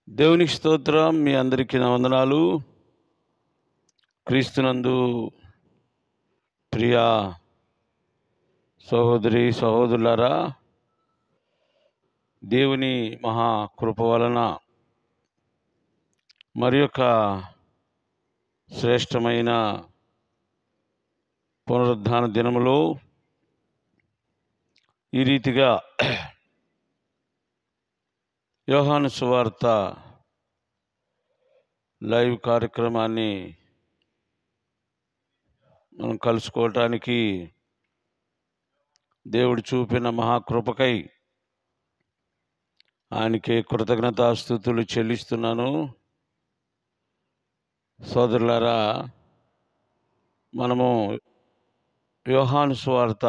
దేవునికి స్తోత్రం. మీ అందరికీ నా వందనాలు. క్రీస్తునందు ప్రియా సహోదరి సహోదరులారా, దేవుని మహా కృప వలన మరి యొక్క శ్రేష్టమైన పునరుద్ధాన దినములో ఈ రీతిగా యోహాను సువార్త లైవ్ కార్యక్రమాన్ని మనం కలుసుకోవటానికి దేవుడు చూపిన మహాకృపకై ఆయనకి కృతజ్ఞతాస్తుతులు చెల్లిస్తున్నాను. సోదరులారా, మనము యోహాను సువార్త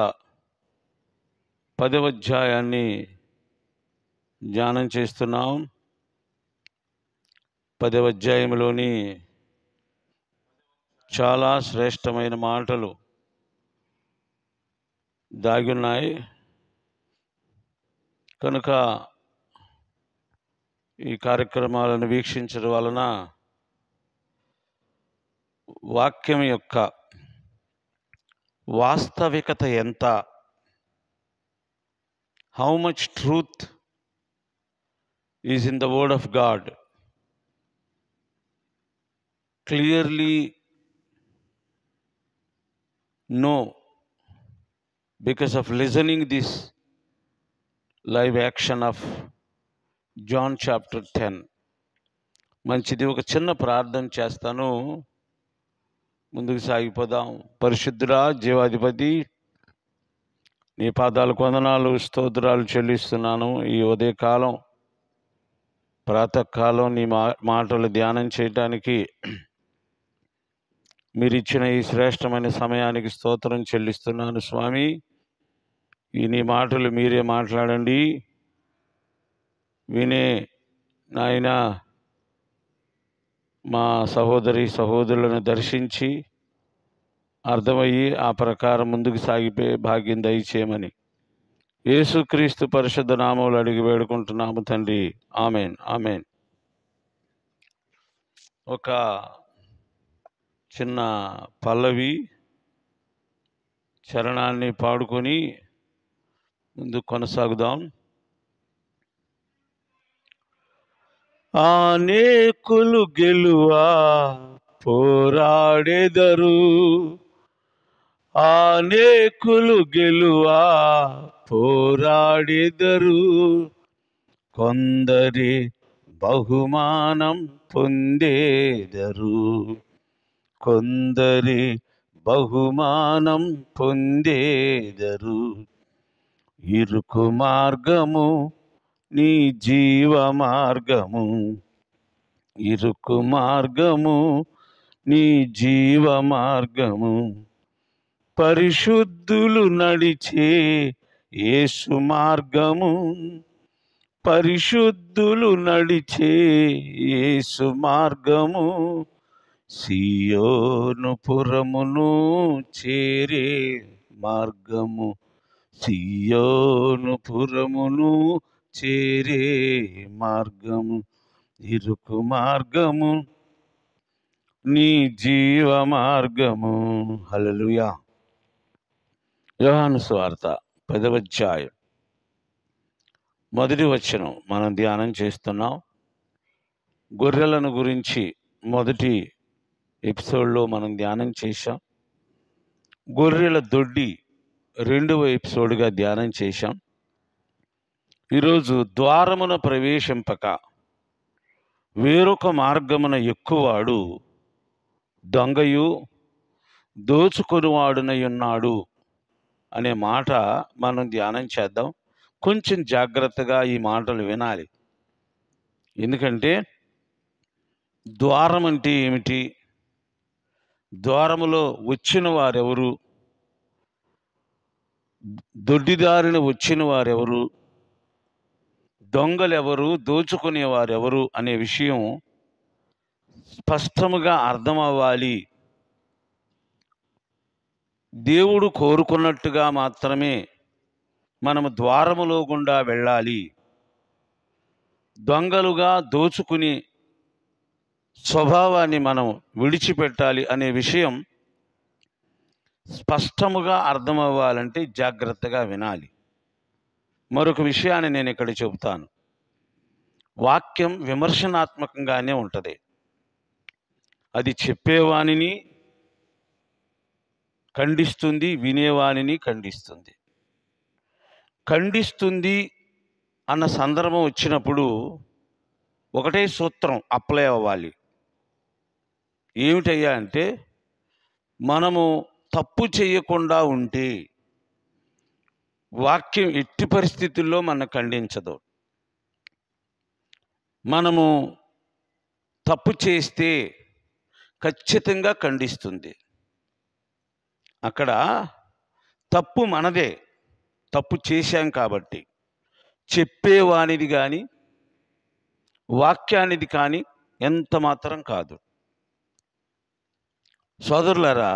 10వ అధ్యాయాన్ని ధ్యానం చేస్తున్నాం. 10వ అధ్యాయంలోని చాలా శ్రేష్టమైన మాటలు దాగి ఉన్నాయి. కనుక ఈ కార్యక్రమాలను వీక్షించడం వలన వాక్యం యొక్క వాస్తవికత ఎంత, how much truth is in the word of God, clearly know because of listening this live action of John chapter 10. మంచిది. ఒక చిన్న ప్రార్థన చేస్తాను, ముందుకు సాగిపోదాం. పరిశుద్ధుడా, జీవాధిపతి, నీ పాదాలకు వందనాలు, స్తోత్రాలు చెల్లిస్తున్నాను. ఈ ఉదయకాలం ప్రాతకాలం నీ మాటలు ధ్యానం చేయటానికి మీరు ఇచ్చిన ఈ శ్రేష్టమైన సమయానికి స్తోత్రం చెల్లిస్తున్నాను. స్వామి, ఈ నీ మాటలు మీరే మాట్లాడండి. వినే నాయన మా సహోదరి సహోదరులను దర్శించి అర్థమయ్యి ఆ ప్రకారం ముందుకు సాగిపోయే భాగ్యం దయచేయమని యేసుక్రీస్తు పరిశుద్ధ నామములో అడిగి వేడుకుంటున్నాము తండ్రి. Amen, amen. ఒక చిన్న పల్లవి చరణాన్ని పాడుకొని ముందు కొనసాగుదాం. అనేకులు గెలువా పోరాడెదరు, అనేకులు గెలువా పోరాడెదరు, కొందరి బహుమానం పొందేదరు, కొందరి బహుమానం పొందేదరు. ఇరుకు మార్గము నీ జీవ మార్గము, ఇరుకు మార్గము నీ జీవ మార్గము, పరిశుద్ధులు నడిచే యేసు మార్గము, పరిశుద్ధులు నడిచే యేసు మార్గము, సియోను పురమును చేరే మార్గము, సియోను పురమును చేరే మార్గము, ఇరుకు మార్గము నీ జీవ మార్గము. హల్లెలూయా. యోహాను సువార్త 10వ అధ్యాయం 1వ వచనం మనం ధ్యానం చేస్తున్నాం. గొర్రెలను గురించి మొదటి ఎపిసోడ్లో మనం ధ్యానం చేశాం. గొర్రెల దొడ్డి 2వ ఎపిసోడ్గా ధ్యానం చేశాం. ఈరోజు ద్వారమున ప్రవేశింపక వేరొక మార్గమున ఎక్కువాడు దొంగయు దోచుకొనివాడునై ఉన్నాడు అనే మాట మనం ధ్యానం చేద్దాం. కొంచెం జాగ్రత్తగా ఈ మాటలు వినాలి. ఎందుకంటే ద్వారం అంటే ఏమిటి, ద్వారములో వచ్చిన వారెవరు, దొడ్డిదారిన వచ్చిన వారెవరు, దొంగలెవరు, దోచుకునేవారెవరు అనే విషయం స్పష్టముగా అర్థమవ్వాలి. దేవుడు కోరుకున్నట్టుగా మాత్రమే మనము ద్వారములో గుండా వెళ్ళాలి. దొంగలుగా దోచుకుని స్వభావాన్ని మనం విడిచిపెట్టాలి అనే విషయం స్పష్టముగా అర్థమవ్వాలంటే జాగ్రత్తగా వినాలి. మరొక విషయాన్ని నేను ఇక్కడ చెబుతాను. వాక్యం విమర్శనాత్మకంగానే ఉంటుంది. అది చెప్పేవానిని ఖండిస్తుంది, వినేవానిని ఖండిస్తుంది. ఖండిస్తుంది అన్న సందర్భం వచ్చినప్పుడు ఒకటే సూత్రం అప్లై అవ్వాలి. ఏమిటయ్యా అంటే, మనము తప్పు చేయకుండా ఉంటే వాక్యం ఎట్టి పరిస్థితుల్లో మనం ఖండించదు. మనము తప్పు చేస్తే ఖచ్చితంగా ఖండిస్తుంది. అక్కడ తప్పు మనదే, తప్పు చేశాం కాబట్టి. చెప్పేవానిది కానీ వాక్యానిది కానీ ఎంత మాత్రం కాదు. సోదరులారా,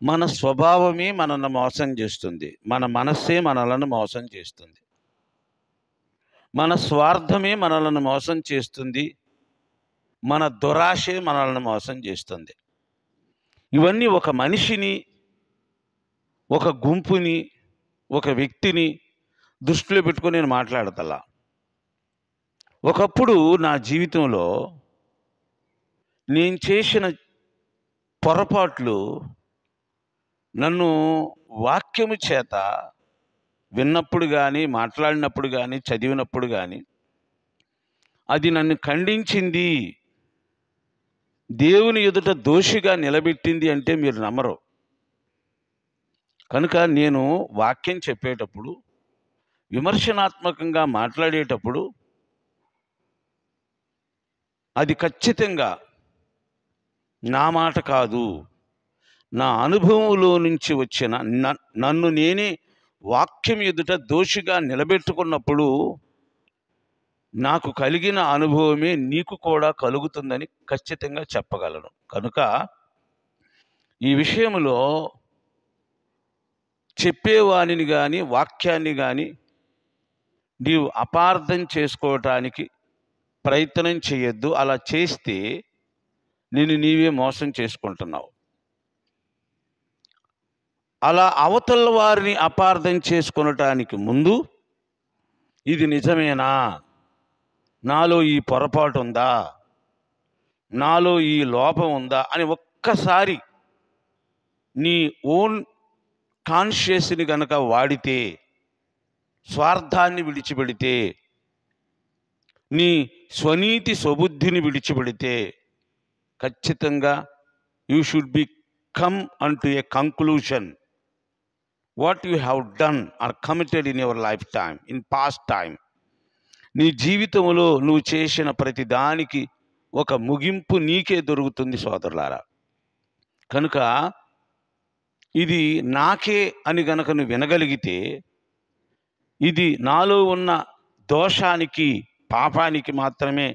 మన స్వభావమే మనల్ని మోసం చేస్తుంది. మన మనస్సే మనలను మోసం చేస్తుంది. మన స్వార్థమే మనలను మోసం చేస్తుంది. మన దురాశే మనల్ని మోసం చేస్తుంది. ఇవన్నీ ఒక మనిషిని, ఒక గుంపుని, ఒక వ్యక్తిని దృష్టిలో పెట్టుకొని నేను మాట్లాడతలా. ఒకప్పుడు నా జీవితంలో నేను చేసిన పొరపాట్లు నన్ను వాక్యము చేత విన్నప్పుడు కానీ, మాట్లాడినప్పుడు కానీ, చదివినప్పుడు కానీ అది నన్ను ఖండించింది, దేవుని ఎదుట దోషిగా నిలబెట్టింది అంటే మీరు నమ్మరు. కనుక నేను వాక్యం చెప్పేటప్పుడు, విమర్శనాత్మకంగా మాట్లాడేటప్పుడు అది ఖచ్చితంగా నా మాట కాదు, నా అనుభవంలో నుంచి వచ్చిన నన్ను నేనే వాక్యం ఎదుట దోషిగా నిలబెట్టుకున్నప్పుడు నాకు కలిగిన అనుభవమే నీకు కూడా కలుగుతుందని ఖచ్చితంగా చెప్పగలను. కనుక ఈ విషయంలో చెప్పేవానిని కానీ వాక్యాన్ని కానీ నీవు అపార్థం చేసుకోవటానికి ప్రయత్నం చేయొద్దు. అలా చేస్తే నిన్ను నీవే మోసం చేసుకుంటున్నావు. అలా అవతల వారిని అపార్థం చేసుకొనటానికి ముందు ఇది నిజమేనా, నాలో ఈ పొరపాటు ఉందా, నాలో ఈ లోపం ఉందా అని ఒక్కసారి నీ ఓన్ కాన్షియస్ని గనక వాడితే, స్వార్థాన్ని విడిచిపెడితే, నీ స్వనీతి స్వబుద్ధిని విడిచిపెడితే ఖచ్చితంగా you should be come unto A conclusion what you have done or committed in your life time, in past time. నీ జీవితంలో నువ్వు చేసిన ప్రతి దానికి ఒక ముగింపు నీకే దొరుకుతుంది సోదరులారా. కనుక ఇది నాకే అని గనక నువ్వు వినగలిగితే, ఇది నాలో ఉన్న దోషానికి పాపానికి మాత్రమే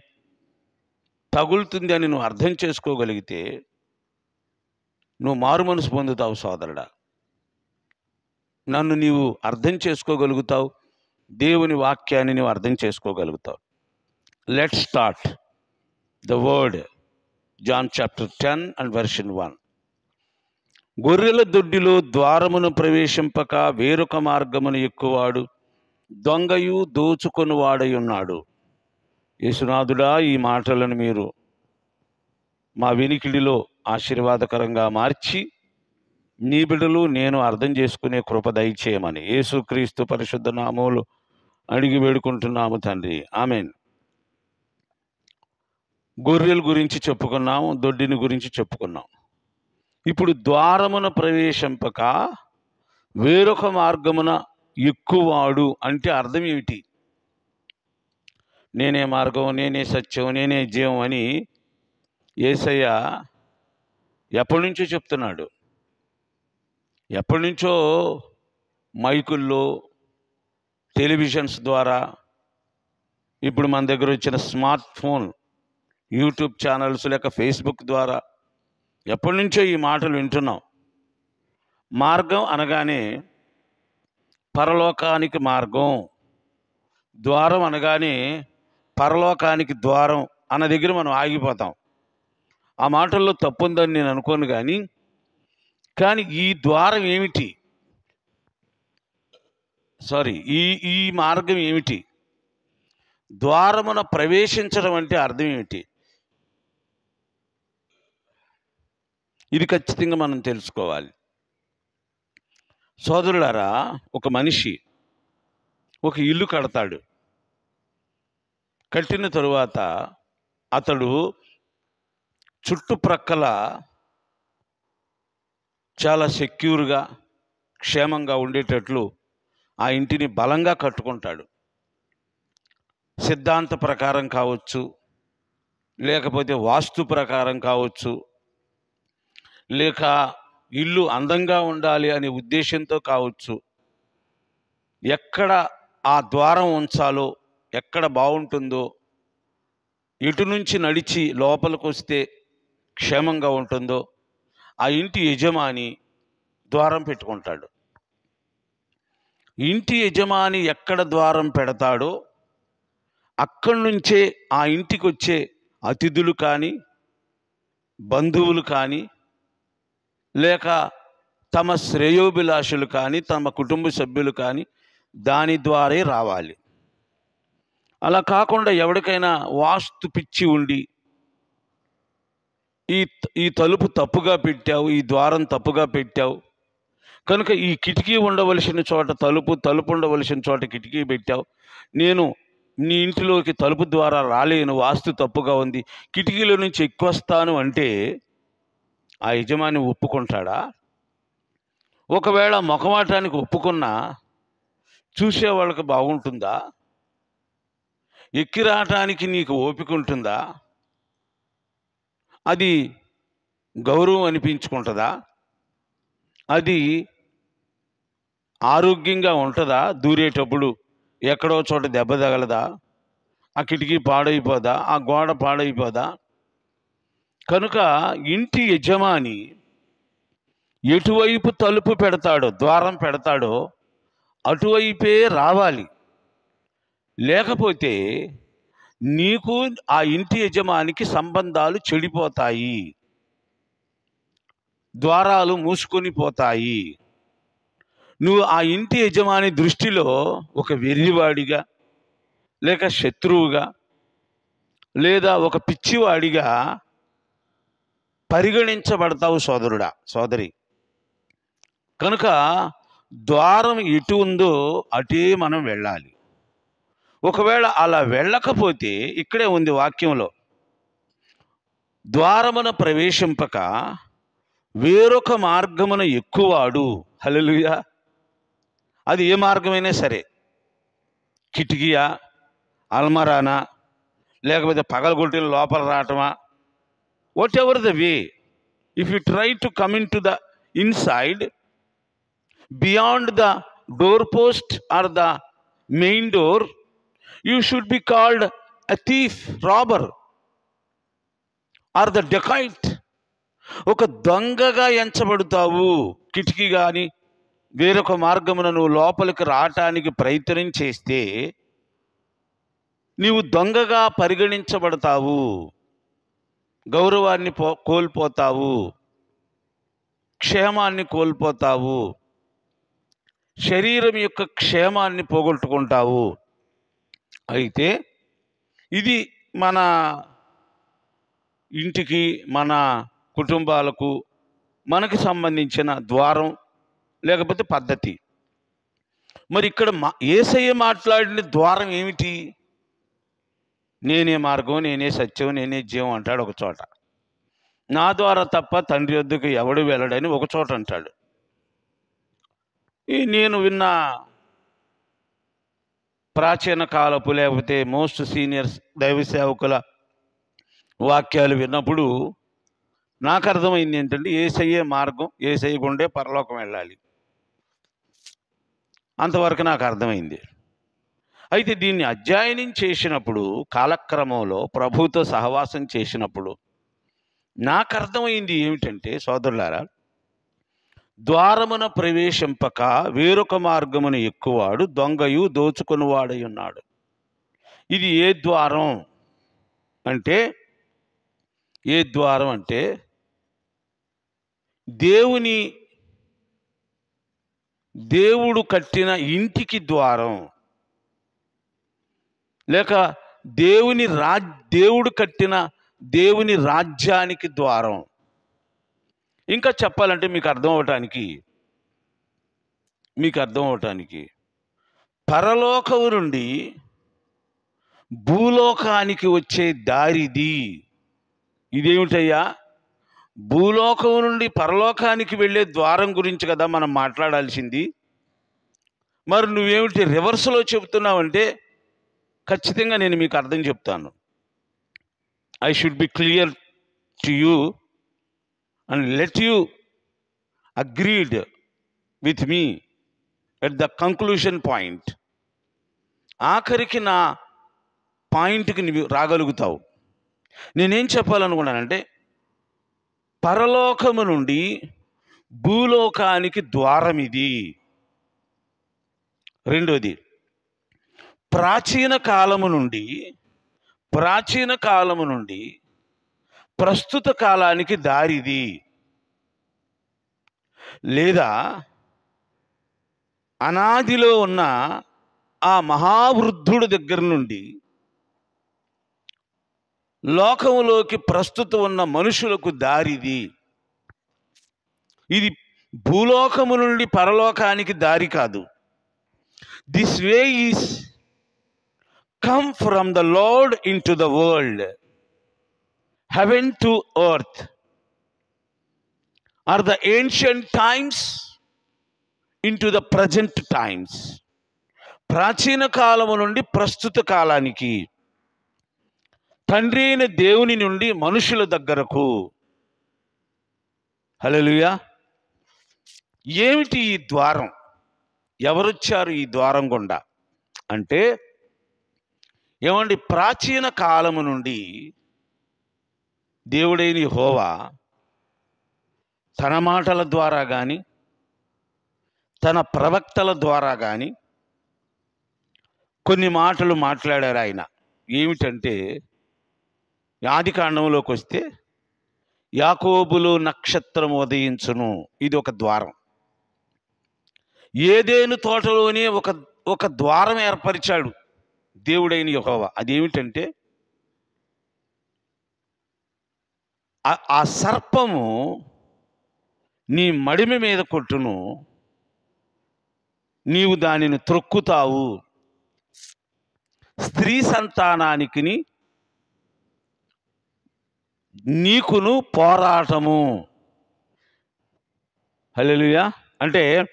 తగులుతుంది అని నువ్వు అర్థం చేసుకోగలిగితే నువ్వు మారు మనసు పొందుతావు సోదరుడా. నన్ను నీవు అర్థం చేసుకోగలుగుతావు, దేవుని వాక్యాన్ని నువ్వు అర్థం చేసుకోగలుగుతావు. Let's start the word. John chapter 10 and verse 1. గొర్రెల దొడ్డిలో ద్వారమును ప్రవేశింపక వేరొక మార్గమును ఎక్కువాడు దొంగయు దోచుకొని వాడై ఉన్నాడు. యేసునాథుడా, ఈ మాటలను మీరు మా వినికిడిలో ఆశీర్వాదకరంగా మార్చి నీ బిడ్డలు నేను అర్థం చేసుకునే కృప దయచేయమని యేసుక్రీస్తు పరిశుద్ధ నామములో అడిగి వేడుకుంటున్నాము తండ్రి, ఆమెన్. గొర్రెల గురించి చెప్పుకున్నాము, దొడ్డిని గురించి చెప్పుకున్నాం. ఇప్పుడు ద్వారమున ప్రవేశింపక వేరొక మార్గమున ఎక్కువాడు అంటే అర్థం ఏమిటి? నేనే మార్గం, నేనే సత్యం, నేనే జీవం అని యేసయ్య ఎప్పటి నుంచో చెప్తున్నాడు. ఎప్పటి నుంచో మైకుల్లో, టెలివిజన్స్ ద్వారా, ఇప్పుడు మన దగ్గర వచ్చిన స్మార్ట్ ఫోన్, యూట్యూబ్ ఛానల్స్ లేక ఫేస్బుక్ ద్వారా ఎప్పటి నుంచో ఈ మాటలు వింటున్నాం. మార్గం అనగానే పరలోకానికి మార్గం, ద్వారం అనగానే పరలోకానికి ద్వారం అన్న దగ్గర మనం ఆగిపోతాం. ఆ మాటల్లో తప్పుందని నేను అనుకోను. కానీ ఈ ద్వారం ఏమిటి? ఈ ఈ మార్గం ఏమిటి? ద్వారమున ప్రవేశించడం అంటే అర్థం ఏమిటి? ఇది ఖచ్చితంగా మనం తెలుసుకోవాలి. సోదరులారా, ఒక మనిషి ఒక ఇల్లు కడతాడు. కట్టిన తరువాత అతడు చుట్టుప్రక్కల చాలా సెక్యూర్గా, క్షేమంగా ఉండేటట్లు ఆ ఇంటిని బలంగా కట్టుకుంటాడు. సిద్ధాంత ప్రకారం కావచ్చు, లేకపోతే వాస్తు ప్రకారం కావచ్చు, లేక ఇల్లు అందంగా ఉండాలి అనే ఉద్దేశంతో కావచ్చు. ఎక్కడ ఆ ద్వారం ఉంచాలో, ఎక్కడ బాగుంటుందో, ఎటు నుంచి నడిచి లోపలికి వస్తే క్షేమంగా ఉంటుందో ఆ ఇంటి యజమాని ద్వారం పెట్టుకుంటాడు. ఇంటి యజమాని ఎక్కడ ద్వారం పెడతాడో అక్కడి నుంచే ఆ ఇంటికి వచ్చే అతిథులు కానీ, బంధువులు కానీ, లేక తమ శ్రేయోభిలాషులు కానీ, తమ కుటుంబ సభ్యులు కానీ దాని ద్వారే రావాలి. అలా కాకుండా ఎవరికైనా వాస్తు పిచ్చి ఉండి ఈ తలుపు తప్పుగా పెట్టావు, ఈ ద్వారం తప్పుగా పెట్టావు, కనుక ఈ కిటికీ ఉండవలసిన చోట తలుపు, తలుపు ఉండవలసిన చోట కిటికీ పెట్టావు, నేను నీ ఇంటిలోకి తలుపు ద్వారా రాలేను, వాస్తు తప్పుగా ఉంది, కిటికీలో నుంచి ఎక్కువస్తాను అంటే ఆ యజమాని ఒప్పుకుంటాడా? ఒకవేళ మొఖమాటానికి ఒప్పుకున్నా చూసేవాళ్ళకి బాగుంటుందా? ఎక్కి రావటానికి నీకు ఓపిక ఉంటుందా? అది గౌరవం అనిపించుకుంటుందా? అది ఆరోగ్యంగా ఉంటుందా? దూరేటప్పుడు ఎక్కడో చోట దెబ్బ తగలదా? ఆ కిటికీ పాడైపోదా? ఆ గోడ పాడైపోదా? కనుక ఇంటి యజమాని ఎటువైపు తలుపు పెడతాడో, ద్వారం పెడతాడో అటువైపే రావాలి. లేకపోతే నీకు ఆ ఇంటి యజమానికి సంబంధాలు చెడిపోతాయి, ద్వారాలు మూసుకొని పోతాయి. నువ్వు ఆ ఇంటి యజమాని దృష్టిలో ఒక వెర్రివాడిగా, లేక శత్రువుగా, లేదా ఒక పిచ్చివాడిగా పరిగణించబడతావు సోదరుడా, సోదరి. కనుక ద్వారం ఎటు ఉందో అటే మనం వెళ్ళాలి. ఒకవేళ అలా వెళ్ళకపోతే ఇక్కడే ఉంది వాక్యంలో, ద్వారమున ప్రవేశింపక వేరొక మార్గమున ఎక్కువాడు. హల్లెలూయా. అది ఏ మార్గమైనా సరే, కిటికీయా, అల్మరానా, లేకపోతే పగలగొట్టిన లోపల రావటమా, whatever the way, if you try to come in to the inside beyond the door post or the main door, you should be called a thief, robber or the dacoit. ఒక దొంగగా ఎంచబడతావు. కిటికీ కానీ వేరొక మార్గమున నువ్వు లోపలికి రావటానికి ప్రయత్నం చేస్తే నీవు దొంగగా పరిగణించబడతావు, గౌరవాన్ని కోల్పోతావు, క్షేమాన్ని కోల్పోతావు, శరీరం యొక్క క్షేమాన్ని పోగొట్టుకుంటావు. అయితే ఇది మన ఇంటికి, మన కుటుంబాలకు, మనకి సంబంధించిన ద్వారం లేకపోతే పద్ధతి. మరి ఇక్కడ యేసయ్య మాట్లాడిన ద్వారం ఏమిటి? నేనే మార్గం, నేనే సత్యం, నేనే జీవం అంటాడు ఒక చోట. నా ద్వారా తప్ప తండ్రి వద్దకు ఎవడు వెళ్ళడని ఒక చోట అంటాడు. నేను విన్న ప్రాచీన కాలపు లేకపోతే మోస్ట్ సీనియర్స్ దైవ సేవకుల వాక్యాలు విన్నప్పుడు నాకు అర్థమైంది ఏంటంటే, యేసయ్యే మార్గం, యేసయ్య గుండే పరలోకం వెళ్ళాలి. అంతవరకు నాకు అర్థమైంది. అయితే దీన్ని అధ్యయనం చేసినప్పుడు, కాలక్రమంలో ప్రభువుతో సహవాసం చేసినప్పుడు నాకు అర్థమైంది ఏమిటంటే, సోదరులారా, ద్వారమున ప్రవేశింపక వేరొక మార్గమున ఎక్కువాడు దొంగయు దోచుకునివాడై ఉన్నాడు. ఇది ఏ ద్వారం అంటే, ఏ ద్వారం అంటే దేవుడు కట్టిన ఇంటికి ద్వారం, లేక దేవుడు కట్టిన దేవుని రాజ్యానికి ద్వారం. ఇంకా చెప్పాలంటే మీకు అర్థం అవటానికి పరలోకము నుండి భూలోకానికి వచ్చే దారిది. ఇదేమిటయ్యా? భూలోకం నుండి పరలోకానికి వెళ్ళే ద్వారం గురించి కదా మనం మాట్లాడాల్సింది. మరి నువ్వేమిటి రివర్స్లో చెబుతున్నావంటే ఖచ్చితంగా నేను మీకు అర్థం చెప్తాను. I should be clear to you and let you agreed with me at the conclusion point. ఆఖరికి నా పాయింట్కి నువ్వు రాగలుగుతావు. నేనేం చెప్పాలనుకున్నానంటే, పరలోకము నుండి భూలోకానికి ద్వారం ఇది. రెండోది, ప్రాచీన కాలము నుండి ప్రస్తుత కాలానికి దారిది. లేదా అనాదిలో ఉన్న ఆ మహావృద్ధుడి దగ్గర నుండి లోకములోకి ప్రస్తుతం ఉన్న మనుషులకు దారిది. ఇది భూలోకము నుండి పరలోకానికి దారి కాదు. This way is come from the lord in to the world, heaven to earth, are the ancient times into the present times. ప్రాచీన కాలము నుండి ప్రస్తుత కాలానికి, తండ్రి అయిన దేవుని నుండి మనుషుల దగ్గరకు. హల్లెలూయా. ఏమిటి ఈ ద్వారం? ఎవరొచ్చారు ఈ ద్వారం గుండా అంటే, ఏమండి, ప్రాచీన కాలము నుండి దేవుడైన యెహోవా తన మాటల ద్వారా కానీ తన ప్రవక్తల ద్వారా కానీ కొన్ని మాటలు మాట్లాడారు ఆయన. ఏమిటంటే, ఆదికాండంలోకి వస్తే యాకోబులో నక్షత్రం ఉదయించును, ఇది ఒక ద్వారం. ఏదేను తోటలోనే ఒక ద్వారం ఏర్పరిచాడు దేవుడైన యెహోవా. అదేమిటంటే, ఆ సర్పము నీ మడిమ మీద కొట్టును, నీవు దానిని త్రొక్కుతావు. స్త్రీ సంతానానికి నీకును పోరాటము. హల్లెలూయా. అంటే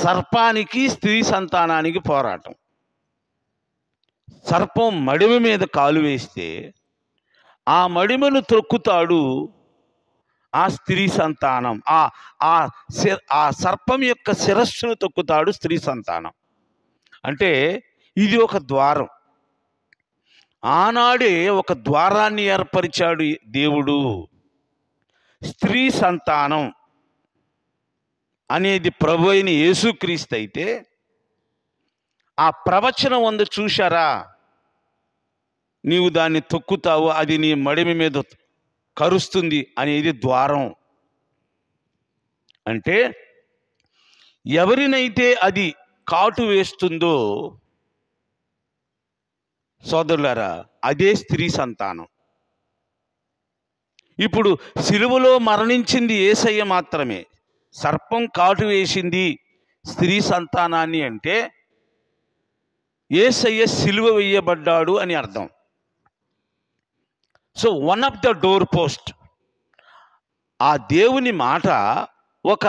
సర్పానికి స్త్రీ సంతానానికి పోరాటం. సర్పం మడిమ మీద కాలు వేస్తే ఆ మడిమను త్రొక్కుతాడు ఆ స్త్రీ సంతానం. ఆ సర్పం యొక్క శిరస్సును తొక్కుతాడు స్త్రీ సంతానం. అంటే ఇది ఒక ద్వారం. ఆనాడే ఒక ద్వారాన్ని ఏర్పరిచాడు దేవుడు. స్త్రీ సంతానం అనేది ప్రభు అయిన యేసుక్రీస్తు అయితే, ఆ ప్రవచనం ఉంది చూశారా, నీవు దాన్ని తొక్కుతావు, అది నీ మడిమ మీద కరుస్తుంది అనేది ద్వారం. అంటే ఎవరినైతే అది కాటు వేస్తుందో సోదరులారా, అదే స్త్రీ సంతానం. ఇప్పుడు సిలువలో మరణించింది యేసయ్య మాత్రమే. సర్పం కాటు వేసింది స్త్రీ సంతానాన్ని అంటే యేసయ్య సిలువ వేయబడ్డాడు అని అర్థం. So one of the door post, ఆ దేవుని మాట ఒక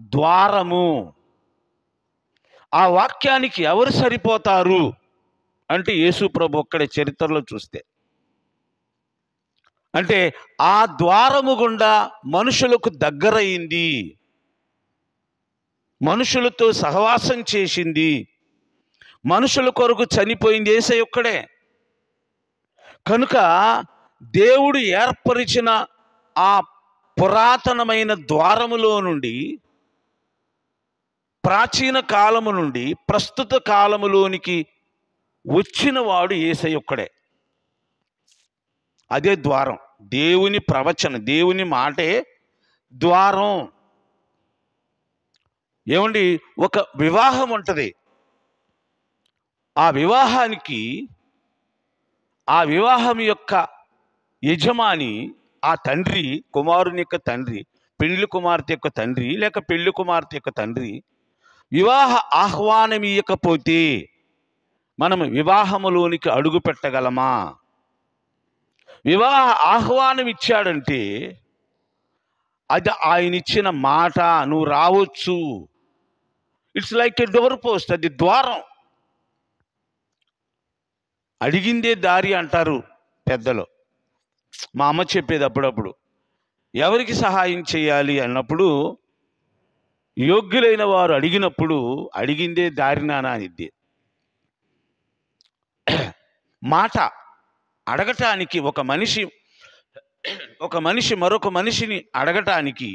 ద్వారము. ఆ వాక్యానికి ఎవరు సరిపోతారు అంటే యేసు ప్రభు ఒక్కడే చరిత్రలో చూస్తే. అంటే ఆ ద్వారము గుండా మనుషులకు దగ్గరయింది, మనుషులతో సహవాసం చేసింది, మనుషుల కొరకు చనిపోయింది యేసయ్య ఒక్కడే. కనుక దేవుడు ఏర్పరిచిన ఆ పురాతనమైన ద్వారములో నుండి ప్రాచీన కాలము నుండి ప్రస్తుత కాలములోనికి వచ్చిన వాడు యేసయ్య ఒక్కడే. అదే ద్వారం. దేవుని ప్రవచనం, దేవుని మాటే ద్వారం. ఏమండి, ఒక వివాహం ఉంటుంది. ఆ వివాహానికి, ఆ వివాహం యొక్క యజమాని, ఆ తండ్రి, కుమారుని యొక్క తండ్రి, పెళ్లి కుమార్తె యొక్క తండ్రి, లేక పెళ్లి కుమార్తె యొక్క తండ్రి వివాహ ఆహ్వానం ఇవ్వకపోతే మనం వివాహములోనికి అడుగు పెట్టగలమా? వివాహ ఆహ్వానం ఇచ్చాడంటే అది ఆయన ఇచ్చిన మాట, నువ్వు రావచ్చు. It's like a door post, అది ద్వారం. అడిగిందే దారి అంటారు పెద్దలు. మా అమ్మ చెప్పేది అప్పుడప్పుడు, ఎవరికి సహాయం చేయాలి అన్నప్పుడు యోగ్యులైన వారు అడిగినప్పుడు అడిగిందే దారి నానా అనిద్ది. మాట అడగటానికి ఒక మనిషి మరొక మనిషిని అడగటానికి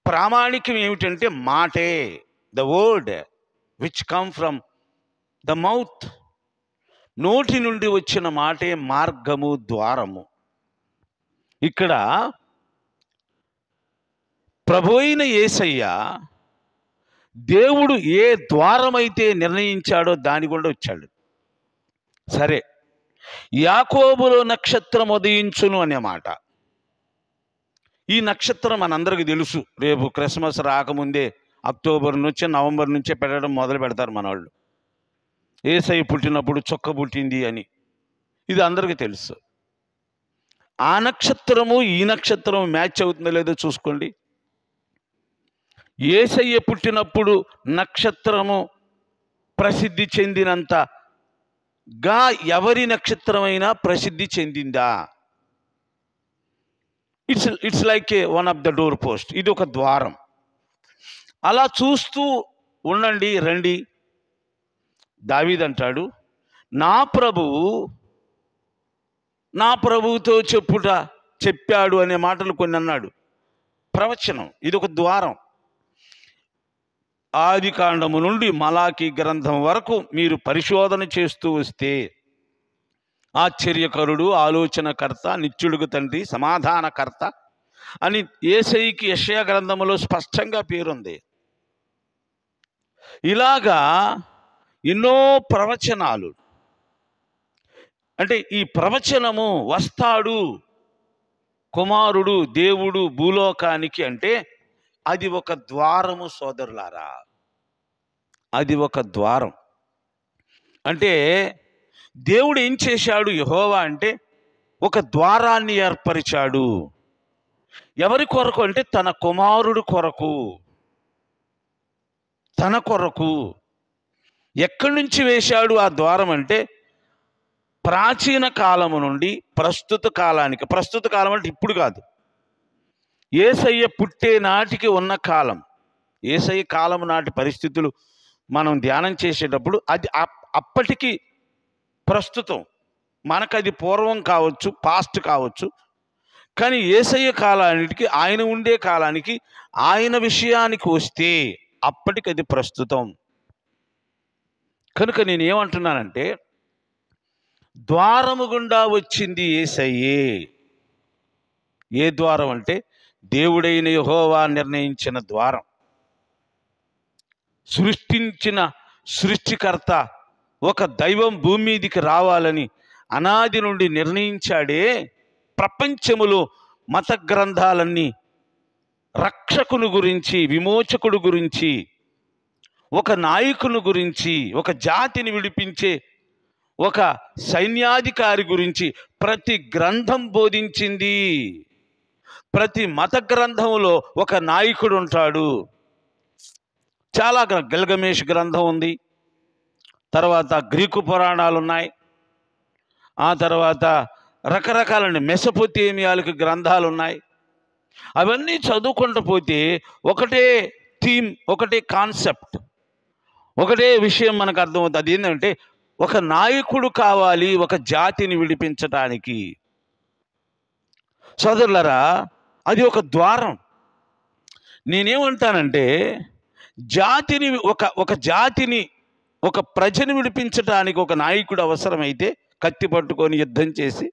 ప్రామాణికం ఏమిటంటే మాటే. The word which come from the mouth. నోటి నుండి వచ్చిన మాటే మార్గము, ద్వారము. ఇక్కడ ప్రభువైన యేసయ్య దేవుడు ఏ ద్వారమైతే నిర్ణయించాడో దాని గుండా వచ్చాడు. సరే, యాకోబులో నక్షత్రం ఉదయించును అనే మాట. ఈ నక్షత్రం మనందరికీ తెలుసు. రేపు క్రిస్మస్ రాకముందే అక్టోబర్ నుంచి నవంబర్ నుంచే పెట్టడం మొదలు పెడతారు మనవాళ్ళు. యేసయ్య పుట్టినప్పుడు చుక్క పుట్టింది అని. ఇది అందరికీ తెలుసు. ఆ నక్షత్రము ఈ నక్షత్రం మ్యాచ్ అవుతుందో లేదో చూసుకోండి. యేసయ్య పుట్టినప్పుడు నక్షత్రము ప్రసిద్ధి చెందినంతగా ఎవరి నక్షత్రమైనా ప్రసిద్ధి చెందిందా? It's like a one of the door post. ఇది ఒక ద్వారం. అలా చూస్తూ ఉండండి, రండి. దావీదు అంటాడు, నా ప్రభువుతో చెప్పాడు అనే మాటలు కొన్ని అన్నాడు. ప్రవచనం, ఇది ఒక ద్వారం. ఆది కాండము నుండి మలాకి గ్రంథం వరకు మీరు పరిశోధన చేస్తూ వస్తే ఆశ్చర్యకరుడు, ఆలోచనకర్త, నిత్యుడుగు తండ్రి, సమాధానకర్త అని యేసయ్యకి యెషయా గ్రంథములో స్పష్టంగా పేరుంది. ఇలాగా ఎన్నో ప్రవచనాలు. అంటే ఈ ప్రవచనము వస్తాడు కుమారుడు దేవుడు భూలోకానికి అంటే అది ఒక ద్వారము సోదరులారా. అది ఒక ద్వారం. అంటే దేవుడు ఏం చేశాడు? యెహోవా అంటే ఒక ద్వారాన్ని ఏర్పరిచాడు. ఎవరి కొరకు అంటే తన కుమారుడు కొరకు, తన కొరకు. ఎక్కడి నుంచి వేశాడు ఆ ద్వారం అంటే ప్రాచీన కాలము నుండి ప్రస్తుత కాలానికి. ప్రస్తుత కాలం అంటే ఇప్పుడు కాదు, యేసయ్య పుట్టే నాటికి ఉన్న కాలం. యేసయ్య కాలం నాటి పరిస్థితులు మనం ధ్యానం చేసేటప్పుడు అది అప్పటికి ప్రస్తుతం. మనకది పూర్వం కావచ్చు, పాస్ట్ కావచ్చు. కానీ యేసయ్య కాలానికి, ఆయన ఉండే కాలానికి, ఆయన విషయానికి వస్తే అప్పటికి అది ప్రస్తుతం. కనుక నేను ఏమంటున్నానంటే ద్వారము గుండా వచ్చింది యేసయ్యే. ఏ ద్వారం అంటే దేవుడైన యెహోవా నిర్ణయించిన ద్వారం. సృష్టించిన సృష్టికర్త ఒక దైవం భూమి మీదికి రావాలని అనాది నుండి నిర్ణయించాడే. ప్రపంచములో మత గ్రంథాలన్నీ రక్షకుని గురించి, విమోచకుడు గురించి, ఒక నాయకుని గురించి, ఒక జాతిని విడిపించే ఒక సైన్యాధికారి గురించి ప్రతి గ్రంథం బోధించింది. ప్రతి మత గ్రంథంలో ఒక నాయకుడు ఉంటాడు. చాలా గిల్గమేష్ గ్రంథం ఉంది, తర్వాత గ్రీకు పురాణాలు ఉన్నాయి, ఆ తర్వాత రకరకాల మెసొపొతేమియాలకు గ్రంథాలు ఉన్నాయి. అవన్నీ చదువుకుంటూ పోతే ఒకటే థీమ్, ఒకటే కాన్సెప్ట్, ఒకటే విషయం మనకు అర్థమవుతుంది. అది ఏంటంటే ఒక నాయకుడు కావాలి ఒక జాతిని విడిపించటానికి. సోదరులారా, అది ఒక ద్వారం. నేనేమంటానంటే జాతిని ఒక జాతిని ఒక ప్రజను విడిపించటానికి ఒక నాయకుడు అవసరమైతే కత్తి పట్టుకొని యుద్ధం చేసి,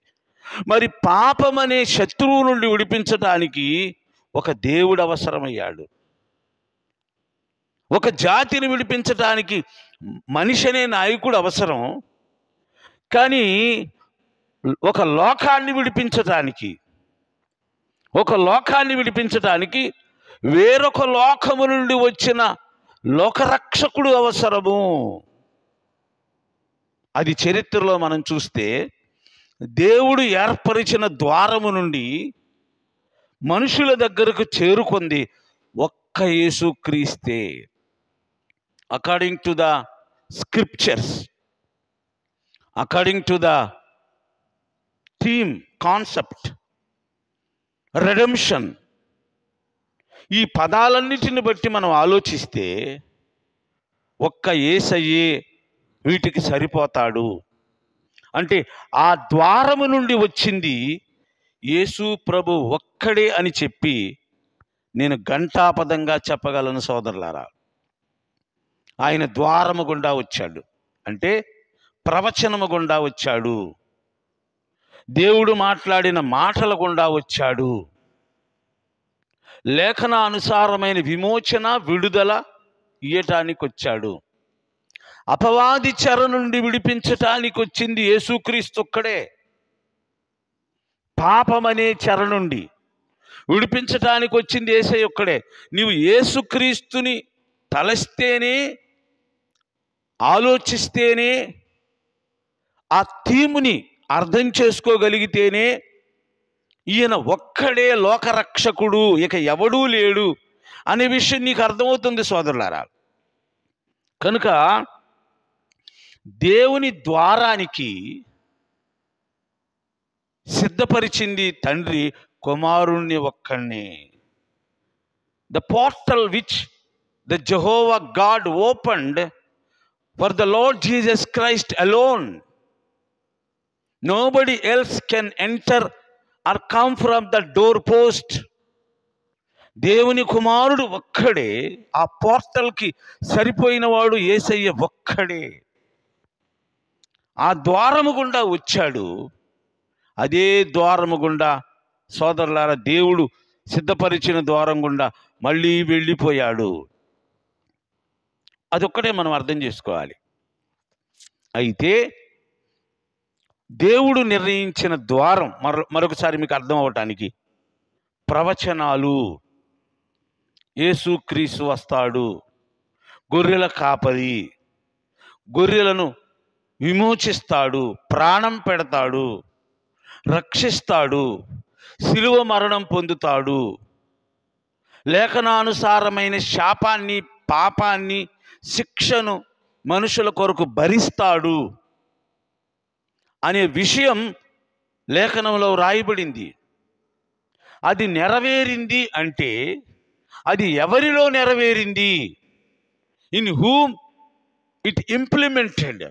మరి పాపం అనే శత్రువు నుండి విడిపించటానికి ఒక దేవుడు అవసరమయ్యాడు. ఒక జాతిని విడిపించటానికి మనిషి అనే నాయకుడు అవసరం. కానీ ఒక లోకాన్ని విడిపించటానికి వేరొక లోకము నుండి వచ్చిన లోకరక్షకుడు అవసరము. అది చరిత్రలో మనం చూస్తే దేవుడు ఏర్పరిచిన ద్వారము నుండి మనుషుల దగ్గరకు చేరుకుంది ఒక్క యేసుక్రీస్తే. According to the scriptures, according to the theme, concept, redemption, ఈ పదాలన్నిటిని బట్టి మనం ఆలోచిస్తే ఒక్క యేసయ్యే వీటికి సరిపోతాడు. అంటే ఆ ద్వారము నుండి వచ్చింది యేసు ప్రభు ఒక్కడే అని చెప్పి నేను ఘంటాపదంగా చెప్పగలను సోదరులారా. ఆయన ద్వారము గుండా వచ్చాడు అంటే ప్రవచనము గుండా వచ్చాడు, దేవుడు మాట్లాడిన మాటల గుండా వచ్చాడు, లేఖనానుసారమైన విమోచన, విడుదల ఇయ్యటానికి వచ్చాడు. అపవాది చెర నుండి విడిపించటానికి వచ్చింది యేసుక్రీస్తు ఒక్కడే. పాపమనే చెర నుండి విడిపించటానికి వచ్చింది యేసయ్య ఒక్కడే. నీవు యేసుక్రీస్తుని తలస్తేనే, ఆలోచిస్తేనే, ఆ థీముని అర్థం చేసుకోగలిగితేనే ఈయన ఒక్కడే లోకరక్షకుడు, ఇక ఎవడూ లేడు అనే విషయం నీకు అర్థమవుతుంది సోదరులారా. కనుక దేవుని ద్వారానికి సిద్ధపరిచింది తండ్రి కుమారుణ్ణి ఒక్కడినే. The portal which the Jehovah God opened for the Lord Jesus Christ alone. Nobody else can enter or come from the door post. దేవుని కుమారుడు ఒక్కడే, ఆ పోర్టల్కి సరిపోయినవాడు యేసయ్య ఒక్కడే. ఆ ద్వారము గుండా వచ్చాడు. అదే ద్వారము గుండా సోదరులారా దేవుడు సిద్ధపరిచిన ద్వారం గుండా మళ్ళీ వెళ్ళిపోయాడు. అదొక్కటే మనం అర్థం చేసుకోవాలి. అయితే దేవుడు నిర్ణయించిన ద్వారం మరొకసారి మీకు అర్థం అవ్వటానికి, ప్రవచనాలు. యేసుక్రీస్తు వస్తాడు, గొర్రెల కాపరి, గొర్రెలను విమోచిస్తాడు, ప్రాణం పెడతాడు, రక్షిస్తాడు, శిలువ మరణం పొందుతాడు, లేఖనానుసారమైన శాపాన్ని, పాపాన్ని, శిక్షను మనుషుల కొరకు భరిస్తాడు అనే విషయం లేఖనంలో రాయబడింది. అది నెరవేరింది అంటే అది ఎవరిలో నెరవేరింది? In whom it implemented.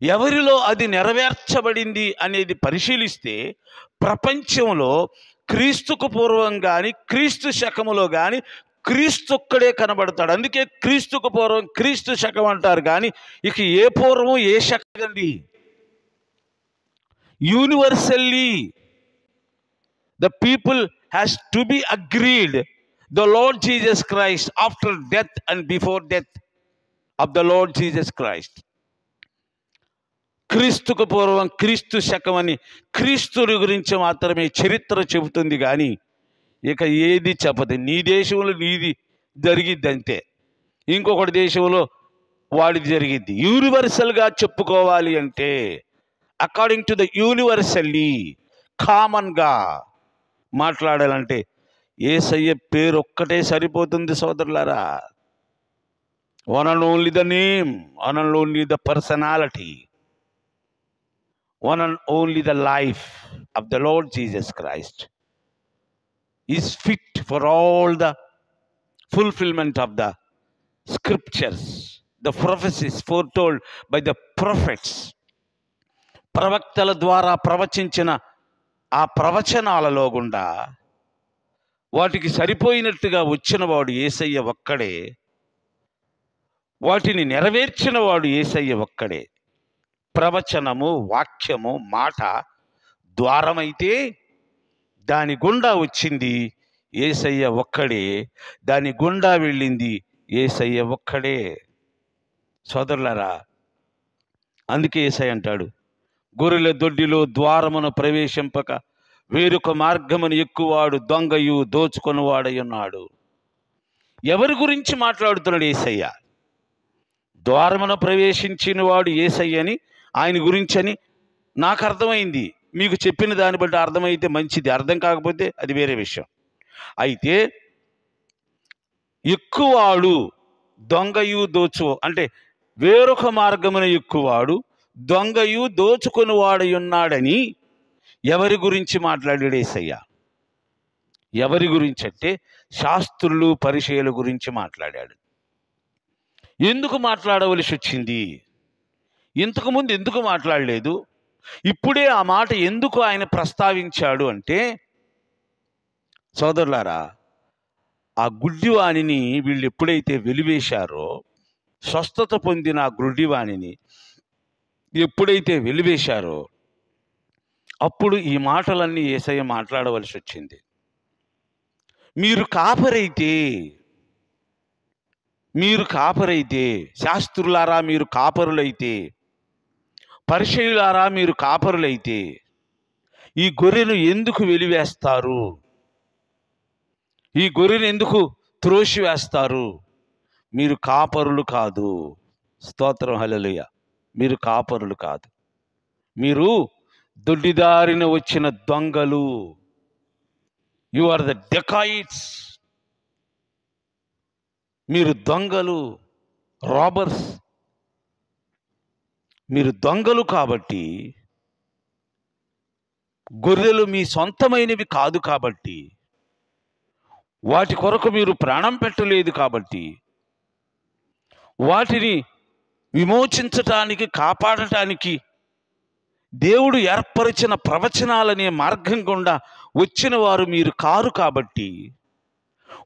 ఎవరిలో అది నెరవేర్చబడింది అనేది పరిశీలిస్తే ప్రపంచంలో క్రీస్తుకు పూర్వం కానీ క్రీస్తు శకములో కానీ క్రీస్తు ఒక్కడే కనబడతాడు. అందుకే క్రీస్తుకు పూర్వం క్రీస్తు శకం అంటారు. కానీ ఇక ఏ పూర్వం ఏ శకం అండి? Universally the people has to be agreed the Lord Jesus Christ after death and before death of the Lord Jesus Christ. క్రీస్తుకు పూర్వం క్రీస్తు శకం అని క్రీస్తుని గురించి మాత్రమే చరిత్ర చెబుతుంది కానీ ఇక ఏది చెప్పదు. నీ దేశంలో నీది జరిగిద్ది అంతే, ఇంకొకటి దేశంలో వాడిది జరిగిద్ది. యూనివర్సల్గా చెప్పుకోవాలి అంటే అకార్డింగ్ టు ద యూనివర్సల్లీ, కామన్గా మాట్లాడాలంటే యేసయ్య పేరు ఒక్కటే సరిపోతుంది సోదరులారా. One and only the name, one and only the personality, one and only the life of the Lord Jesus Christ is fit for all the fulfillment of the scriptures, the prophecies foretold by the prophets. ప్రవక్తల ద్వారా ప్రవచించిన ఆ ప్రవచనాలలో గుండా వాటికి సరిపోయినట్టుగా వచ్చిన వాడు యేసయ్య ఒక్కడే. వాటిని నెరవేర్చిన వాడు యేసయ్య ఒక్కడే. ప్రవచనము, వాక్యము, మాట ద్వారమైతే దాని గుండా వచ్చింది యేసయ్య ఒక్కడే, దాని గుండా వెళ్ళింది యేసయ్య ఒక్కడే. సోదరులారా, అందుకే యేసయ్య అంటాడు, గొర్రెల దొడ్డిలో ద్వారమును ప్రవేశింపక వేరొక మార్గమును ఎక్కువాడు దొంగయు దోచుకొనివాడై ఉన్నాడు. ఎవరి గురించి మాట్లాడుతున్నాడు యేసయ్య? ద్వారమున ప్రవేశించిన వాడు యేసయ్య అని, ఆయన గురించి అని నాకు అర్థమైంది. మీకు చెప్పిన దాన్ని బట్టి అర్థమైతే మంచిది, అర్థం కాకపోతే అది వేరే విషయం. అయితే ఎక్కువాడు దొంగయు అంటే వేరొక మార్గమున ఎక్కువాడు దొంగయు దోచుకొని వాడై ఉన్నాడని ఎవరి గురించి మాట్లాడాడు యేసయ్య? ఎవరి గురించి అంటే శాస్త్రులు, పరిసయ్యుల గురించి మాట్లాడాడు. ఎందుకు మాట్లాడవలసి వచ్చింది? ఇంతకుముందు ఎందుకు మాట్లాడలేదు? ఇప్పుడే ఆ మాట ఎందుకు ఆయన ప్రస్తావించాడు అంటే, సోదరులారా, ఆ గుడ్డివాణిని వీళ్ళు ఎప్పుడైతే వెలివేశారో, స్వస్థత పొందిన ఆ గుడ్డివాణిని ఎప్పుడైతే వెలివేశారో అప్పుడు ఈ మాటలన్నీ యేసయ్య మాట్లాడవలసి వచ్చింది. మీరు కాపరైతే, శాస్త్రులారా మీరు కాపరులైతే, పరిసయ్యులారా మీరు కాపరులైతే ఈ గొర్రెను ఎందుకు వెలివేస్తారు? ఈ గొర్రెను ఎందుకు త్రోసివేస్తారు? మీరు కాపరులు కాదు. స్తోత్రం, హల్లెలూయా. మీరు కాపరులు కాదు, మీరు దొడ్డిదారిన వచ్చిన దొంగలు. You are the dacoits. మీరు దొంగలు, రాబర్స్. మీరు దొంగలు కాబట్టి, గొర్రెలు మీ సొంతమైనవి కాదు కాబట్టి, వాటి కొరకు మీరు ప్రాణం పెట్టలేదు కాబట్టి, వాటిని విమోచించటానికి, కాపాడటానికి దేవుడు ఏర్పరిచిన ప్రవచనాలనే మార్గం గుండా వచ్చిన వారు మీరు కారు కాబట్టి,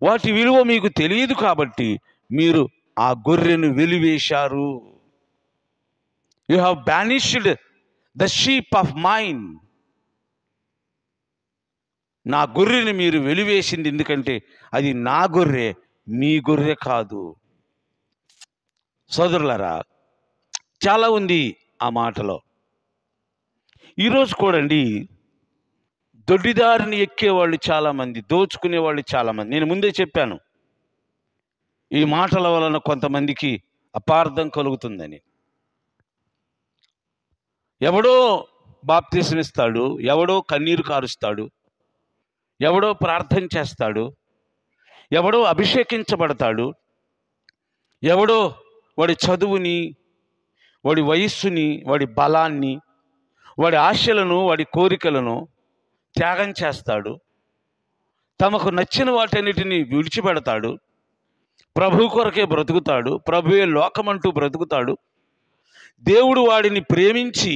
వాటి విలువ మీకు తెలియదు కాబట్టి మీరు ఆ గొర్రెను వెలివేశారు. You have banished the sheep of mine. నా గొర్రెని మీరు వెలివేసింది ఎందుకంటే అది నా గొర్రె, మీ గొర్రె కాదు. సోదరులారా, చాలా ఉంది ఆ మాటలో. ఈరోజు కూడండి, దొడ్డిదారిని ఎక్కేవాళ్ళు చాలామంది, దోచుకునేవాళ్ళు చాలామంది. నేను ముందే చెప్పాను, ఈ మాటల వలన కొంతమందికి అపార్థం కలుగుతుందని. ఎవడో బాప్తిసం ఇస్తాడు, ఎవడో కన్నీరు కారుస్తాడు, ఎవడో ప్రార్థన చేస్తాడు, ఎవడో అభిషేకించబడతాడు, ఎవడో వాడి చదువుని, వాడి వయస్సుని, వాడి బలాన్ని, వాడి ఆశలను, వాడి కోరికలను త్యాగం చేస్తాడు, తమకు నచ్చిన వాటన్నిటిని విడిచిపెడతాడు, ప్రభు కొరకే బ్రతుకుతాడు, ప్రభువే లోకమంటూ బ్రతుకుతాడు. దేవుడు వాడిని ప్రేమించి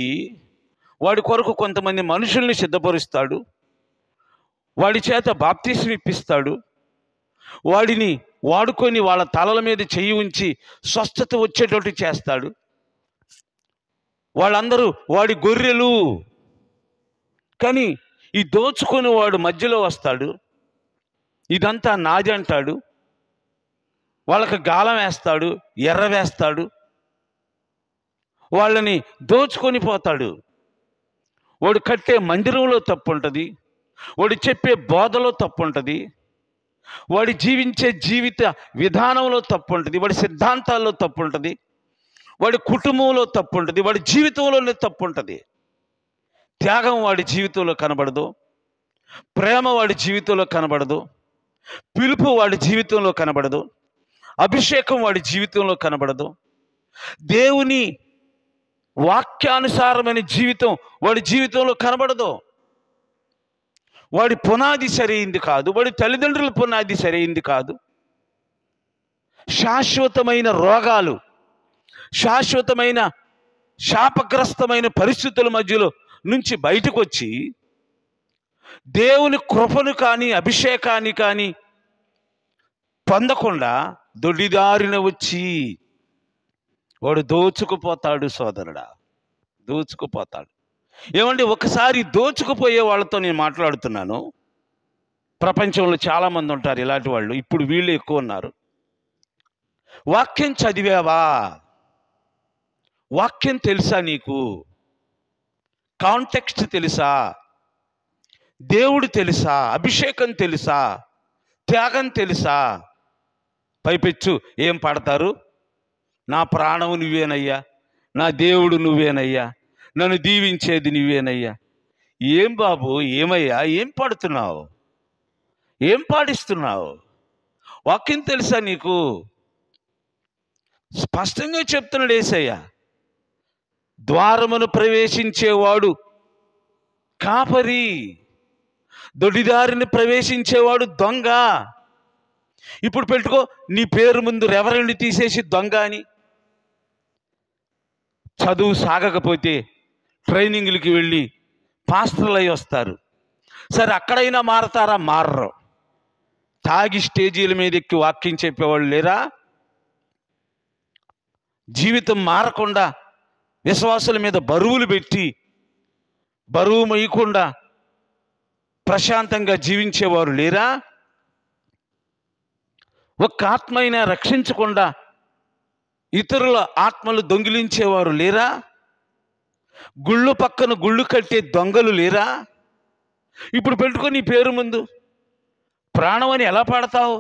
వాడి కొరకు కొంతమంది మనుషుల్ని సిద్ధపరుస్తాడు, వాడి చేత బాప్తిసం ఇప్పిస్తాడు, వాడిని వాడుకొని వాళ్ళ తలల మీద చెయ్యి ఉంచి స్వస్థత వచ్చేటట్టు చేస్తాడు. వాళ్ళందరూ వాడి గొర్రెలు. కానీ ఈ దోచుకొని వాడు మధ్యలో వస్తాడు, ఇదంతా నాది అంటాడు, వాళ్ళకి గాలం వేస్తాడు, ఎర్ర వేస్తాడు, వాళ్ళని దోచుకొని పోతాడు. వాడు కట్టే మందిరంలో తప్పు ఉంటుంది, వాడు చెప్పే బోధలో తప్పు ఉంటుంది, వాడి జీవించే జీవిత విధానంలో తప్పు ఉంటుంది, వాడి సిద్ధాంతాల్లో తప్పు ఉంటుంది, వాడి కుటుంబంలో తప్పు ఉంటుంది, వాడి జీవితంలోనే తప్పు ఉంటుంది. త్యాగం వాడి జీవితంలో కనబడదు, ప్రేమ వాడి జీవితంలో కనబడదు, పిలుపు వాడి జీవితంలో కనబడదు, అభిషేకం వాడి జీవితంలో కనబడదు, దేవుని వాక్యానుసారమైన జీవితం వాడి జీవితంలో కనబడదు. వాడి పునాది సరైంది కాదు, వాడి తల్లిదండ్రుల పునాది సరైంది కాదు. శాశ్వతమైన రోగాలు, శాశ్వతమైన శాపగ్రస్తమైన పరిస్థితుల మధ్యలో నుంచి బయటకు వచ్చి దేవుని కృపను కానీ అభిషేకాన్ని కానీ పొందకుండా దొడ్డిదారిన వచ్చి వాడు దోచుకుపోతాడు సోదరుడా, దోచుకుపోతాడు. ఏమండి, ఒకసారి దోచుకుపోయే వాళ్ళతో నేను మాట్లాడుతున్నాను. ప్రపంచంలో చాలామంది ఉంటారు ఇలాంటి వాళ్ళు, ఇప్పుడు వీళ్ళు ఎక్కువ ఉన్నారు. వాక్యం చదివావా? వాక్యం తెలుసా నీకు? కాంటెక్స్ట్ తెలుసా? దేవుడు తెలుసా? అభిషేకం తెలుసా? త్యాగం తెలుసా? పైపెచ్చు ఏం పాడతారు? నా ప్రాణము నువ్వేనయ్యా, నా దేవుడు నువ్వేనయ్యా, నన్ను దీవించేది నువ్వేనయ్యా. ఏం బాబు, ఏమయ్యా, ఏం పాడుతున్నావు? ఏం పాడిస్తున్నావు? వాక్యం తెలుసా నీకు? స్పష్టంగా చెప్తున్నాడు యేసయ్య, ద్వారమును ప్రవేశించేవాడు కాపరి, దొడిదారిని ప్రవేశించేవాడు దొంగ. ఇప్పుడు పెట్టుకో, నీ పేరు ముందు రెవరెండ్ తీసేసి దొంగ అని. చదువు సాగకపోతే ట్రైనింగ్లకి వెళ్ళి పాస్టర్లు అయి వస్తారు. సరే, అక్కడైనా మారతారా? మారరు. తాగి స్టేజీల మీద ఎక్కి వాక్యం చెప్పేవాళ్ళు లేరా? జీవితం మారకుండా విశ్వాసుల మీద బరువులు పెట్టి బరువు మొయ్యకుండా ప్రశాంతంగా జీవించేవారు లేరా? ఒక్క ఆత్మైనా రక్షించకుండా ఇతరుల ఆత్మలు దొంగిలించేవారు లేరా? గుళ్ళు పక్కన గుళ్ళు కట్టే దొంగలు లేరా? ఇప్పుడు పెట్టుకొని నీ పేరు ముందు ప్రాణం అని ఎలా పాడతావు?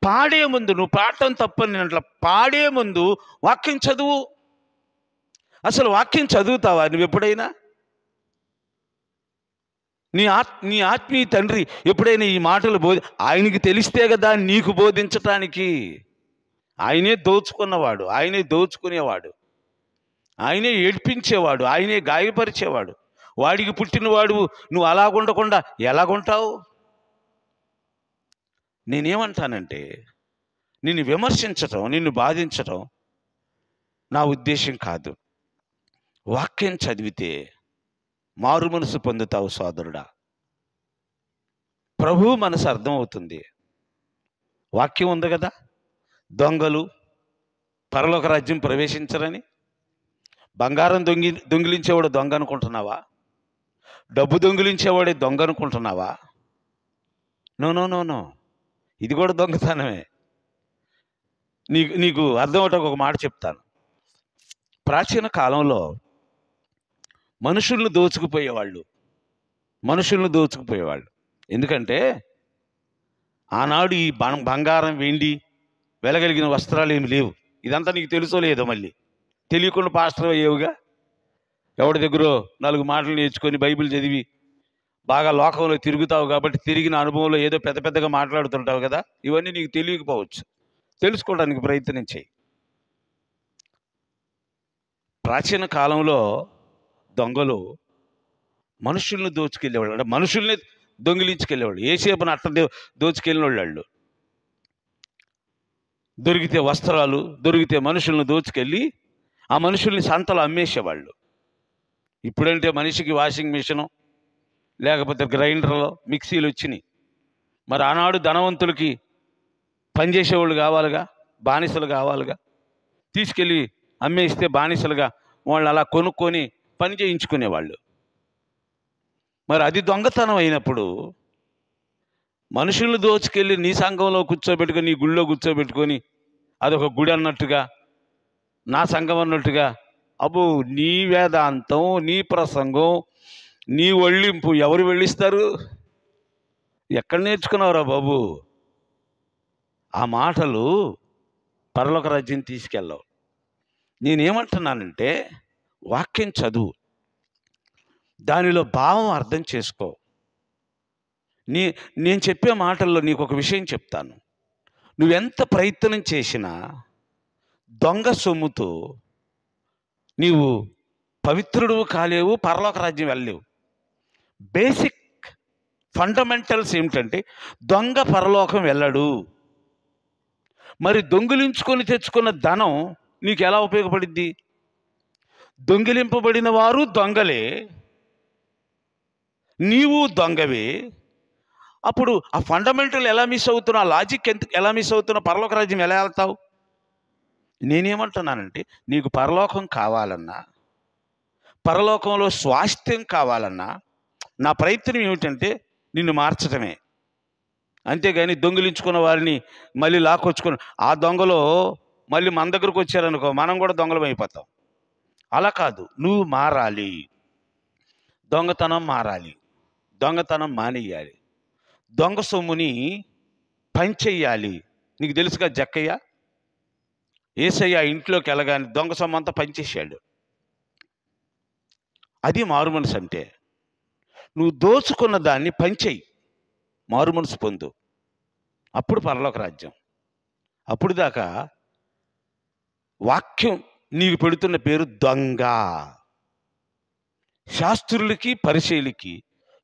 పాడే ముందు, నువ్వు పాడటం తప్పని అట్లా, పాడే ముందు వాక్యం చదువు. అసలు వాక్యం చదువుతావా నువ్వు ఎప్పుడైనా? నీ ఆత్మీయ తండ్రి ఎప్పుడైనా ఈ మాటలు ఆయనకి తెలిస్తే కదా నీకు బోధించటానికి. ఆయనే దోచుకున్నవాడు, ఆయనే దోచుకునేవాడు, ఆయనే ఏడ్పించేవాడు, ఆయనే గాయపరిచేవాడు. వాడికి పుట్టినవాడు నువ్వు అలాగుండకుండా ఎలాగుంటావు? నేనేమంటానంటే, నిన్ను విమర్శించటం, నిన్ను బాధించటం నా ఉద్దేశం కాదు. వాక్యం చదివితే మారు మనసు పొందుతావు సోదరుడా. ప్రభు మనసు అర్థమవుతుంది. వాక్యం ఉంది కదా, దొంగలు పరలోక రాజ్యం ప్రవేశించరని. బంగారం దొంగిలించేవాడు దొంగ అనుకుంటున్నావా? డబ్బు దొంగిలించేవాడే దొంగ అనుకుంటున్నావా? నో నో నో నో, ఇది కూడా దొంగతనమే. నీకు అర్థమవటానికి ఒక మాట చెప్తాను. ప్రాచీన కాలంలో మనుషులను దోచుకుపోయేవాళ్ళు. ఎందుకంటే ఆనాడు ఈ బంగారం, వెండి, వెలగలిగిన వస్త్రాలు ఏమి లేవు. ఇదంతా నీకు తెలుసో లేదో? మళ్ళీ తెలియకుండా పాస్టర్ అయ్యేవుగా. ఎవరి దగ్గర 4 మాటలు నేర్చుకొని బైబిల్ చదివి బాగా లోకంలో తిరుగుతావు కాబట్టి తిరిగిన అనుభవంలో ఏదో పెద్ద పెద్దగా మాట్లాడుతుంటావు కదా. ఇవన్నీ నీకు తెలియకపోవచ్చు. తెలుసుకోవడానికి ప్రయత్నం చేయి. ప్రాచీన కాలంలో దొంగలు మనుషుల్ని దోచుకెళ్ళేవాళ్ళు, అంటే మనుషుల్ని దొంగిలించుకెళ్ళేవాళ్ళు. ఏసేపుని అట్ట దోచుకెళ్ళిన వాళ్ళు. దొరికితే వస్త్రాలు, దొరికితే మనుషులను దోచుకెళ్ళి ఆ మనుషుల్ని సంతలో అమ్మేసేవాళ్ళు. ఇప్పుడంటే మనిషికి వాషింగ్ మిషను, లేకపోతే గ్రైండర్లో మిక్సీలు వచ్చినాయి. మరి ఆనాడు ధనవంతులకి పనిచేసేవాళ్ళు కావాలిగా, బానిసలు కావాలిగా. తీసుకెళ్ళి అమ్మేస్తే బానిసలుగా వాళ్ళు అలా కొనుక్కొని పని చేయించుకునేవాళ్ళు. మరి అది దొంగతనం అయినప్పుడు మనుషులను దోచుకెళ్ళి నీ సంఘంలో కూర్చోబెట్టుకొని, నీ గుళ్ళో కూర్చోబెట్టుకొని, అదొక గుడి అన్నట్టుగా, నా సంఘం అన్నట్టుగా, అబ్బో నీ వేదాంతం, నీ ప్రసంగం, నీ ఒళ్ళింపు ఎవరు వెళ్ళిస్తారు? ఎక్కడ నేర్చుకున్నావురా బాబు? ఆ మాటలు పరలోక రాజ్యం తీసుకెళ్ళవు. నేనేమంటున్నానంటే, వాక్యం చదువు, దానిలో భావం అర్థం చేసుకో. నేను చెప్పే మాటల్లో నీకు ఒక విషయం చెప్తాను. నువ్వెంత ప్రయత్నం చేసినా దొంగ సొమ్ముతో నీవు పవిత్రుడు కాలేవు, పరలోక రాజ్యం వెళ్ళలేవు. బేసిక్ ఫండమెంటల్స్ ఏమిటంటే, దొంగ పరలోకం వెళ్ళడు. మరి దొంగిలించుకొని తెచ్చుకున్న ధనం నీకు ఎలా ఉపయోగపడిద్ది? దొంగిలింపబడిన వారు దొంగలే, నీవు దొంగవే. అప్పుడు ఆ ఫండమెంటల్ ఎలా మిస్ అవుతున్నా, లాజిక్ ఎలా మిస్ అవుతున్నా, పరలోక రాజ్యం ఎలా వెళ్తావు? నేనేమంటున్నానంటే, నీకు పరలోకం కావాలన్నా, పరలోకంలో స్వాస్థ్యం కావాలన్నా, నా ప్రయత్నం ఏమిటంటే నిన్ను మార్చటమే. అంతేగాని దొంగిలించుకున్న వారిని మళ్ళీ లాక్కొచ్చుకొని ఆ దొంగలో మళ్ళీ మన దగ్గరకు వచ్చారనుకో, మనం కూడా దొంగలం అయిపోతాం. అలా కాదు, నువ్వు మారాలి, దొంగతనం మారాలి, దొంగతనం మానేయాలి, దొంగ సొమ్ముని పంచెయ్యాలి. నీకు తెలుసుగా జక్కయ్య, యేసయ్య ఇంట్లోకి వెళ్ళగానే దొంగ సొమ్ము అంతా పంచేశాడు. అది మారుమనసు అంటే. నువ్వు దోచుకున్న దాన్ని పంచేయి, మారుమనసు పొందు, అప్పుడు పరలోక రాజ్యం. అప్పుడు దాకా వాక్యం నీకు పెడుతున్న పేరు దొంగ. శాస్త్రులకి పరిచయులకి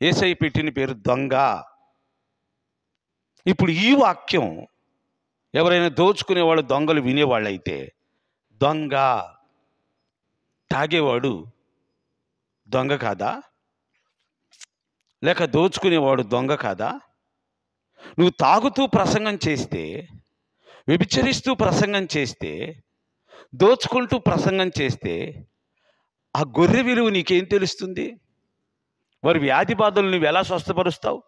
యేసయ్య పెట్టిన పేరు దొంగ. ఇప్పుడు ఈ వాక్యం ఎవరైనా దోచుకునేవాళ్ళు దొంగలు వినేవాళ్ళైతే, దొంగ తాగేవాడు దొంగ కాదా? లేక దోచుకునేవాడు దొంగ కాదా? నువ్వు తాగుతూ ప్రసంగం చేస్తే, వ్యభిచరిస్తూ ప్రసంగం చేస్తే, దోచుకుంటూ ప్రసంగం చేస్తే ఆ గొర్రె విలువ నీకేం తెలుస్తుంది? వారి వ్యాధి బాధలు నువ్వు ఎలా స్వస్థపరుస్తావు?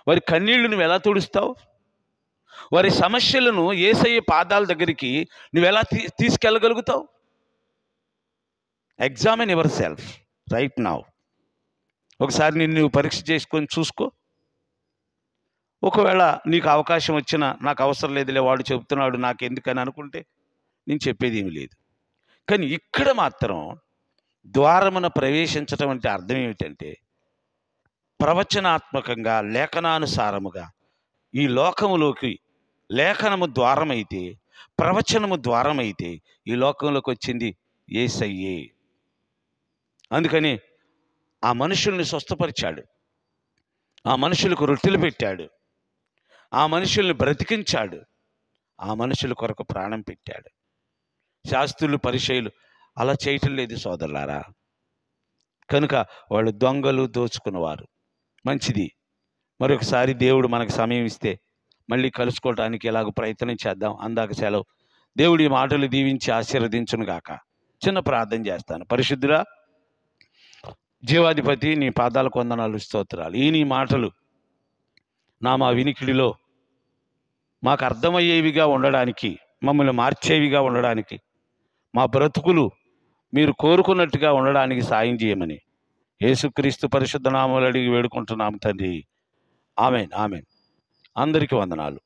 వారి కన్నీళ్లు నువ్వు ఎలా తుడుస్తావు? వారి సమస్యలను యేసయ్య పాదాల దగ్గరికి నువ్వు ఎలా తీసుకెళ్ళగలుగుతావు? Examine yourself right now. ఒకసారి నువ్వు పరీక్ష చేసుకొని చూసుకో. ఒకవేళ నీకు అవకాశం వచ్చినా, నాకు అవసరం లేదులే వాడు చెబుతున్నాడు నాకెందుకని అనుకుంటే, నేను చెప్పేది ఏమీ లేదు. కానీ ఇక్కడ మాత్రం ద్వారమున ప్రవేశించటం అంటే అర్థం ఏమిటంటే, ప్రవచనాత్మకంగా లేఖనానుసారముగా ఈ లోకములోకి లేఖనము ద్వారమైతే, ప్రవచనము ద్వారమైతే ఈ లోకంలోకి వచ్చింది యేసయ్యే. అందుకని ఆ మనుషుల్ని స్వస్థపరిచాడు, ఆ మనుషులకు రొట్టెలు పెట్టాడు, ఆ మనుషుల్ని బ్రతికించాడు, ఆ మనుషుల కొరకు ప్రాణం పెట్టాడు. శాస్త్రులు పరిచయులు అలా చేయటం లేదు సోదరులారా. కనుక వాళ్ళు దొంగలు, దోచుకున్నవారు. మంచిది, మరొకసారి దేవుడు మనకు సమయం ఇస్తే మళ్ళీ కలుసుకోవటానికి ఎలాగో ప్రయత్నం చేద్దాం. అందాక సెలవు. దేవుడి మాటలు దీవించి ఆశీర్వదించును గాక. చిన్న ప్రార్థన చేస్తాను. పరిశుద్ధుడా, జీవాధిపతి, నీ పాదాలకు వందనాలు, స్తోత్రాలు. నీ మాటలు మా వినికిడిలో మాకు అర్థమయ్యేవిగా ఉండడానికి, మమ్మల్ని మార్చేవిగా ఉండడానికి, మా బ్రతుకులు మీరు కోరుకున్నట్టుగా ఉండడానికి సాయం చేయమని యేసుక్రీస్తు పరిశుద్ధ నామములో అడిగి వేడుకుంటున్నాము తండ్రి. Amen, amen. అందరికీ వందనాలు.